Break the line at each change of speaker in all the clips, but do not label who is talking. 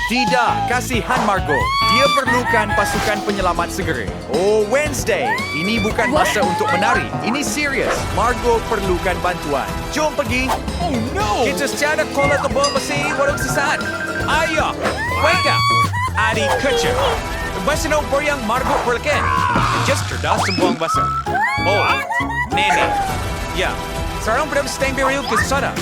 Tidak, kasihan Margot. Dia perlukan pasukan penyelamat segera. Oh, Wednesday. Ini bukan masa untuk menari. Ini serius. Margot perlukan bantuan. Jom pergi. Oh no! Kita secara kola tebal masih walau sesaat. Ayah, wake up. Adik kecil. Bahasa nombor yang Margot perlukan. Just cerdas sembuang bahasa. Oh, nenek. Ya, sekarang berapa setengah beriu ke sana.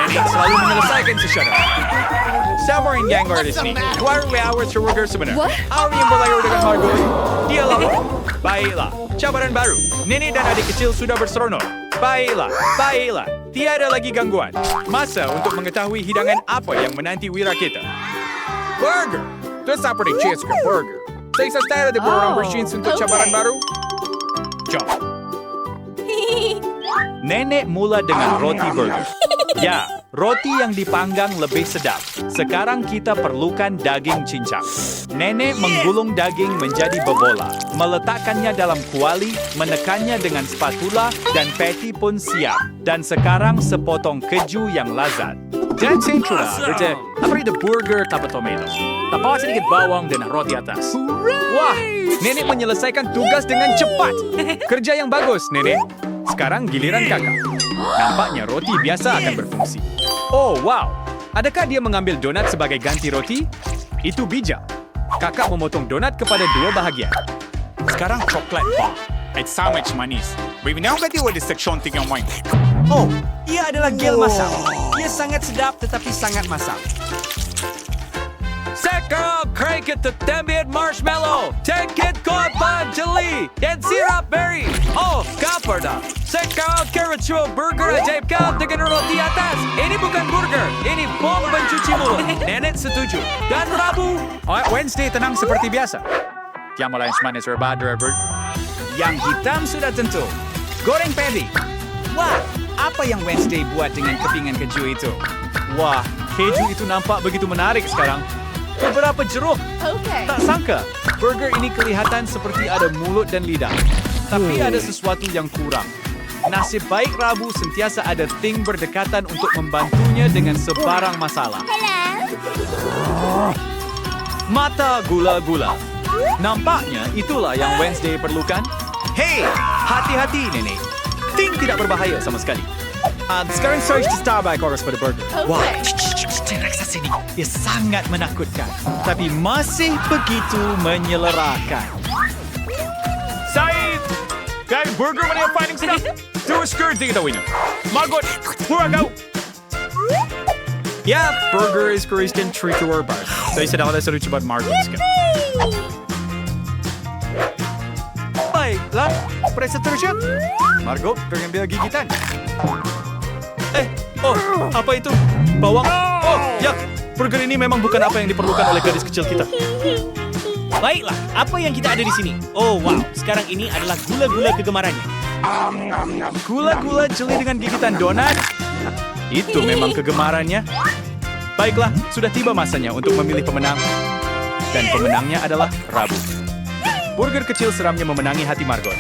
Nenek selalu menyelesaikan sesuatu. Sama yang ganggar di sini. 2 hours worker sebenarnya. Apa yang berlayar dengan Margot? Dia lapar. Baiklah, cabaran baru. Nenek dan adik kecil sudah berseronok. Baiklah. Tiada lagi gangguan. Masa untuk mengetahui hidangan apa yang menanti wira kita. Burger. Itu seperti cheesecake burger. Saya style ada beberapa machines untuk cabaran baru. Jom. Nenek mula dengan roti burger. Ya, roti yang dipanggang lebih sedap. Sekarang kita perlukan daging cincang. Nenek menggulung daging menjadi bebola, meletakkannya dalam kuali, menekannya dengan spatula, dan patty pun siap. Dan sekarang sepotong keju yang lazat. Dan centura, berarti apa itu burger tanpa tomato. Tambah sedikit bawang dan roti atas. Wah, nenek menyelesaikan tugas dengan cepat. Kerja yang bagus, nenek. Sekarang giliran kakak. Nampaknya roti biasa akan berfungsi. Oh, wow. Adakah dia mengambil donat sebagai ganti roti? Itu bijak. Kakak memotong donat kepada 2 bahagian. Sekarang coklat bar. It's sandwich manis. Baby, now ganti what is section thing yang main.
Oh, ia adalah gel masam. Ia sangat sedap tetapi sangat masam.
Sekarang cricket the tembit marshmallow. Take it korban jeli dan sirap berry. Oh, kapar dah. Sekarang carrot churro burger ajaib kau dengan roti atas. Ini bukan burger, ini bom pencuci mulut. Nenek setuju. Dan Rabu. Oh, Wednesday tenang seperti biasa. Yang mulai manis berbada, Robert.
Yang hitam sudah tentu. Goreng patty. Wah, apa yang Wednesday buat dengan kepingan keju itu?
Wah, keju itu nampak begitu menarik sekarang. Beberapa jeruk. Tak sangka, burger ini kelihatan seperti ada mulut dan lidah. Tapi ada sesuatu yang kurang. Nasib baik Rabu sentiasa ada Ting berdekatan untuk membantunya dengan sebarang masalah. Mata gula-gula. Nampaknya itulah yang Wednesday perlukan. Hei, hati-hati nenek. Ting tidak berbahaya sama sekali. Sekarang search di Starbucks harus pada burger. Wah, raksasa ini. Dia sangat menakutkan. Tapi masih begitu menyelerakan. Said! Guys, burger mana yang paling sedap? Two skirt kita winner. Margot, pura kau! Ya, burger is Christian treat to our bars. Saya sedang ada seru cepat Margot sekarang. Baiklah, periksa terus ya. Margot, pengambil gigitan. Apa itu? Bawang? Oh, ya. Burger ini memang bukan apa yang diperlukan oleh gadis kecil kita.
Baiklah, apa yang kita ada di sini? Oh, wow. Sekarang ini adalah gula-gula kegemarannya.
Gula-gula jeli dengan gigitan donat? Itu memang kegemarannya. Baiklah, sudah tiba masanya untuk memilih pemenang. Dan pemenangnya adalah Rabu. Burger kecil seramnya memenangi hati Margot.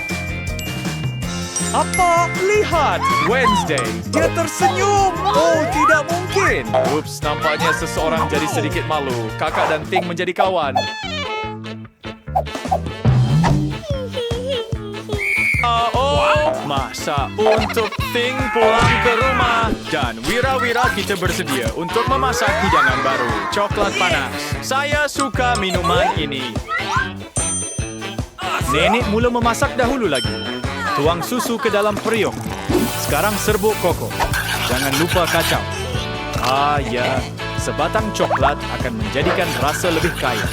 Apa? Lihat! Wednesday! Dia tersenyum! Oh, tidak mungkin! Ups, nampaknya seseorang jadi sedikit malu. Kakak dan Ting menjadi kawan. Masa untuk Ting pulang ke rumah. Dan wira-wira kita bersedia untuk memasak hidangan baru. Coklat panas. Saya suka minuman ini. Nenek mula memasak dahulu lagi. Tuang susu ke dalam periuk. Sekarang serbuk koko. Jangan lupa kacau. Ya, sebatang coklat akan menjadikan rasa lebih kaya.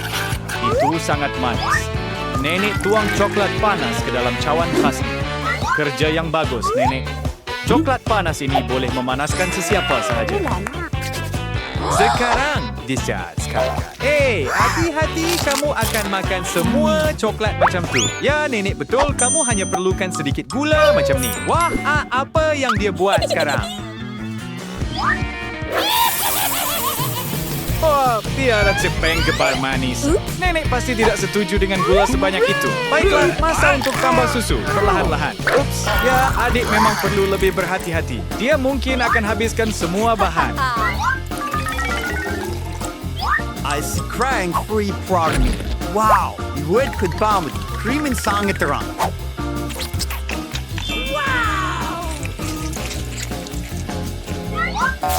Itu sangat manis. Nenek tuang coklat panas ke dalam cawan khasnya. Kerja yang bagus, Nenek. Coklat panas ini boleh memanaskan sesiapa sahaja. Sekarang, discharge kakak. Hati-hati kamu akan makan semua coklat macam tu. Ya, Nenek betul. Kamu hanya perlukan sedikit gula macam ni. Wah, apa yang dia buat sekarang? Oh, tiada cepeng gebar manis. Nenek pasti tidak setuju dengan gula sebanyak itu. Baiklah, masa untuk tambah susu. Perlahan-lahan. Ups, ya adik memang perlu lebih berhati-hati. Dia mungkin akan habiskan semua bahan.
Ice cream free product. Wow, buat ketama. Cream sangat terang.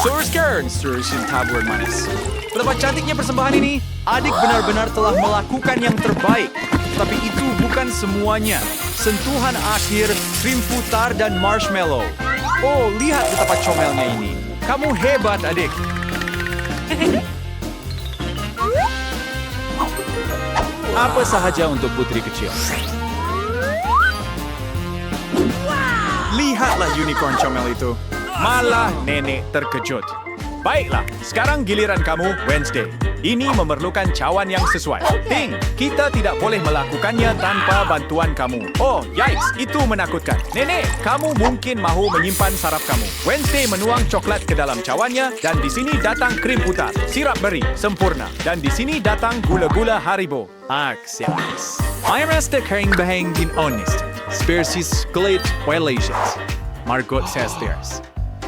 Surskern, Sursin Tabur Manis. Betapa cantiknya persembahan ini. Adik benar-benar telah melakukan yang terbaik. Tapi itu bukan semuanya. Sentuhan akhir, krim putar dan marshmallow. Oh, lihat betapa comelnya ini. Kamu hebat, adik. Apa sahaja untuk putri kecil. Lihatlah unicorn comel itu. Malah nenek terkejut. Baiklah, sekarang giliran kamu, Wednesday. Ini memerlukan cawan yang sesuai. Ting, kita tidak boleh melakukannya tanpa bantuan kamu. Oh, yikes, itu menakutkan. Nenek, kamu mungkin mahu menyimpan saraf kamu. Wednesday menuang coklat ke dalam cawannya dan di sini datang krim putar, sirap beri, sempurna. Dan di sini datang gula-gula Haribo. Aksias. I rasa kering bahang din honest. Species glade violations. Margot says theirs.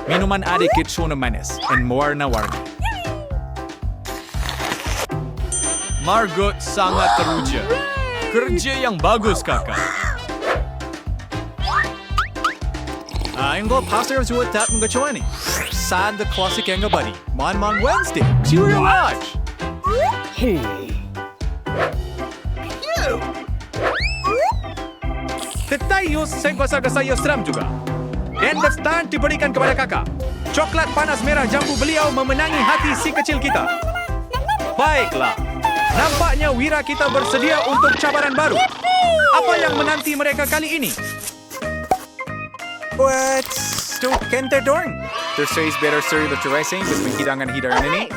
Minuman adik kitsuna manis and warna-warni. Margot sangat teruja. Kerja yang bagus, kakak. Engkau pasir zuat tak mengecewa ni. Sad the classic yang buddy. Man Wednesday. Cereal Lodge. Ketayus sengkosa saya seram juga. Dan the stand diberikan kepada kakak. Coklat panas merah jambu beliau memenangi hati si kecil kita. Baiklah. Nampaknya wira kita bersedia untuk cabaran baru. Apa yang menanti mereka kali ini? What? Kente dorang? Terseis better seri bercerai between hidangan-hidangan ini.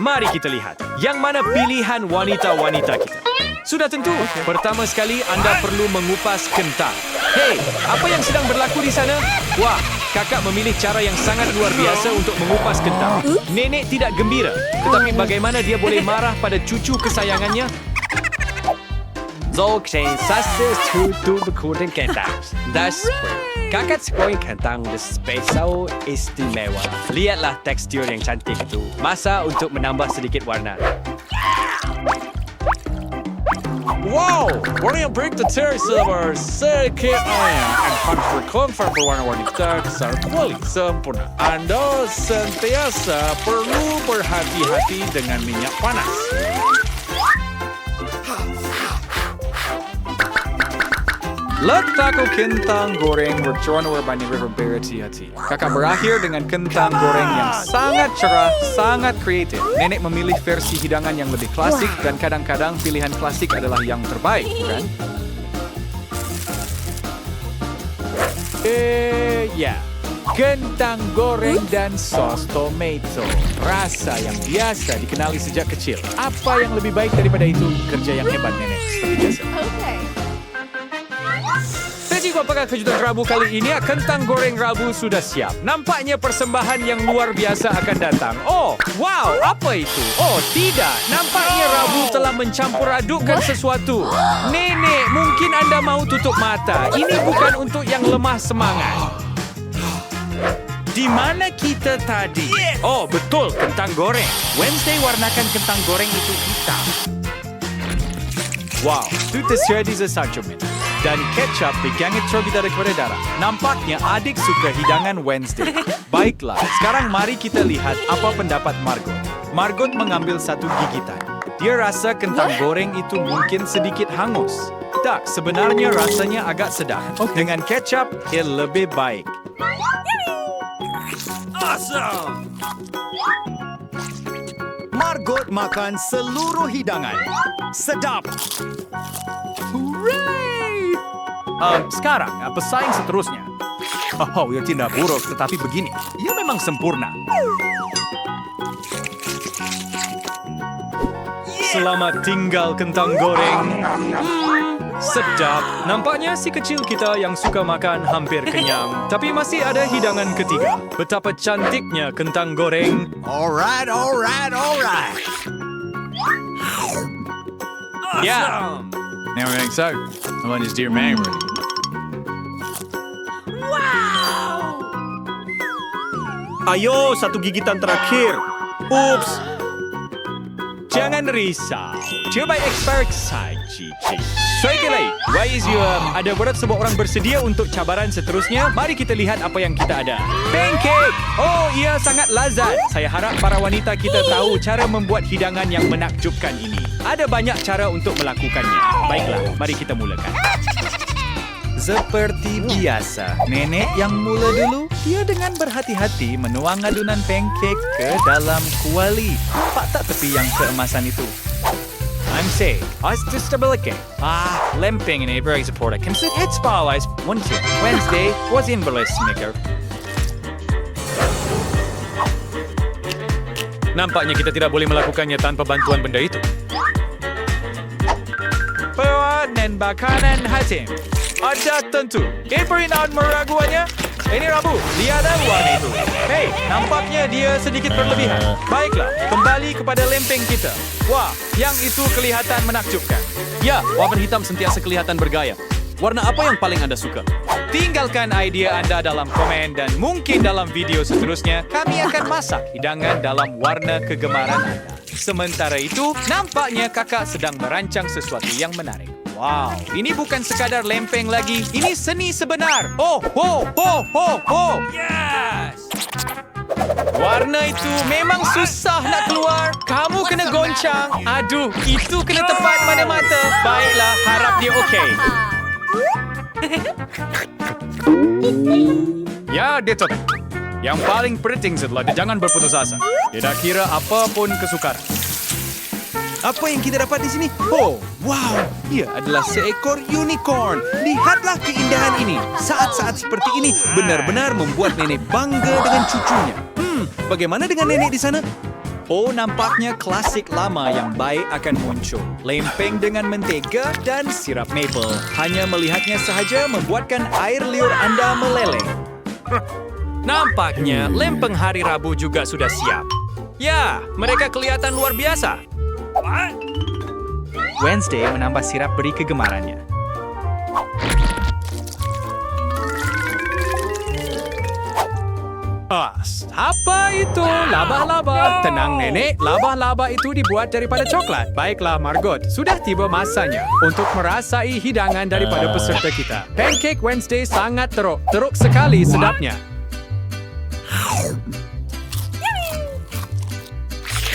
Mari kita lihat. Yang mana pilihan wanita-wanita kita? Sudah tentu. Pertama sekali anda perlu mengupas kentang. Hei, apa yang sedang berlaku di sana? Wah, kakak memilih cara yang sangat luar biasa untuk mengupas kentang. Nenek tidak gembira, tetapi bagaimana dia boleh marah pada cucu kesayangannya?
Zolkchen sasses tu berkudan kentang. Das kakak sekoin kentang the spesial istimewa. Lihatlah tekstur yang cantik itu. Masa untuk menambah sedikit warna. Wow, warna yang bergetar serba sedikit ayam and confirm berwarna-warni sangat kuali sempurna. Anda sentiasa perlu berhati-hati dengan minyak panas.
Letakku kentang goreng berwarna-warni hati. Kakak berakhir dengan kentang goreng yang sangat cerah, sangat kreatif. Nenek memilih versi hidangan yang lebih klasik dan kadang-kadang pilihan klasik adalah yang terbaik, bukan? Ya. Kentang goreng dan sos tomato. Rasa yang biasa dikenali sejak kecil. Apa yang lebih baik daripada itu? Kerja yang hebat, Nenek. Seperti biasa.
Okay.
Jadi apakah kejutan Rabu kali ini? Kentang goreng Rabu sudah siap. Nampaknya persembahan yang luar biasa akan datang. Oh, wow, apa itu? Oh, tidak. Nampaknya Rabu telah mencampur adukkan sesuatu. Nenek, mungkin anda mau tutup mata. Ini bukan untuk yang lemah semangat. Di mana kita tadi? Oh, betul, kentang goreng. Wednesday warnakan kentang goreng itu hitam. Wow, itu terjadi sesajumen. Dan kecap digangit terlebih kepada darah. Nampaknya adik suka hidangan Wednesday. Baiklah, sekarang mari kita lihat apa pendapat Margot. Margot mengambil satu gigitan. Dia rasa kentang goreng itu mungkin sedikit hangus. Tak, sebenarnya rasanya agak sedap. Dengan kecap, ia lebih baik.
Awesome! Margot makan seluruh hidangan. Sedap!
Hooray! Sekarang, pesaing seterusnya. Oh, ia tidak buruk, tetapi begini. Ia memang sempurna. Selamat tinggal kentang goreng. Sedap. Nampaknya si kecil kita yang suka makan hampir kenyang. Tapi masih ada hidangan ketiga. Betapa cantiknya kentang goreng.
Alright.
Ya. Now we're so. I want his dear man.
Ayo, satu gigitan terakhir. Ups.
Jangan risau. Coba experiment saja, Cici. Baiklah, why is you ada berapa semua orang bersedia untuk cabaran seterusnya? Mari kita lihat apa yang kita ada. Pancake! Oh, ia sangat lazat. Saya harap para wanita kita tahu cara membuat hidangan yang menakjubkan ini. Ada banyak cara untuk melakukannya. Baiklah, mari kita mulakan. Seperti biasa, nenek yang mula dulu, dia dengan berhati-hati menuang adunan pancake ke dalam kuali. Nampak tak tepi yang keemasan itu? I'm saying, stability. Lempeng ini very supportive. Consider head spotlights. Wednesday was invalid maker. Nampaknya kita tidak boleh melakukannya tanpa bantuan benda itu. Pewanan bakanan hatim. Ada tentu. Keperinaan meraguannya. Ini Rabu, dia ada warna itu. Hei, nampaknya dia sedikit berlebihan. Baiklah, kembali kepada lempeng kita. Wah, yang itu kelihatan menakjubkan.
Ya, warna hitam sentiasa kelihatan bergaya. Warna apa yang paling Anda suka?
Tinggalkan idea anda dalam komen dan mungkin dalam video seterusnya kami akan masak hidangan dalam warna kegemaran anda. Sementara itu, nampaknya kakak sedang merancang sesuatu yang menarik. Wow, ini bukan sekadar lempeng lagi, ini seni sebenar. Oh, ho, ho, ho, ho. Yes! Warna itu memang susah nak keluar. Kamu kena goncang. Aduh, itu kena tepat pada mata. Baiklah, harap dia okey. Ya, dia cocok. Yang paling penting adalah dia jangan berputus asa. Tidak kira apapun kesukaran.
Apa yang kita dapat di sini? Oh, wow! Ia adalah seekor unicorn. Lihatlah keindahan ini. Saat-saat seperti ini benar-benar membuat nenek bangga dengan cucunya. Bagaimana dengan nenek di sana?
Oh, nampaknya klasik lama yang baik akan muncul. Lempeng dengan mentega dan sirap maple. Hanya melihatnya sahaja membuatkan air liur anda meleleh. Nampaknya lempeng hari Rabu juga sudah siap. Ya, mereka kelihatan luar biasa. Wednesday menambah sirap beri kegemarannya. Apa itu? Laba-laba. Tenang nenek, laba-laba itu dibuat daripada coklat. Baiklah Margot, sudah tiba masanya untuk merasai hidangan daripada peserta kita. Pancake Wednesday sangat teruk. Teruk sekali sedapnya.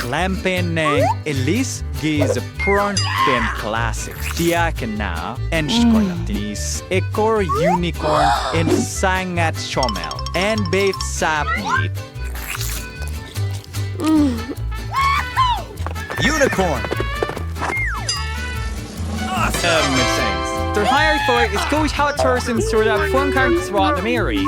Lampeneng Elise giz prawn pen classic. Dia kenal and sekolah ekor unicorn and sangat comel and beef sap meat.
Unicorn!
Terhayal for is coach how person sort of phone cards throughout the Mary.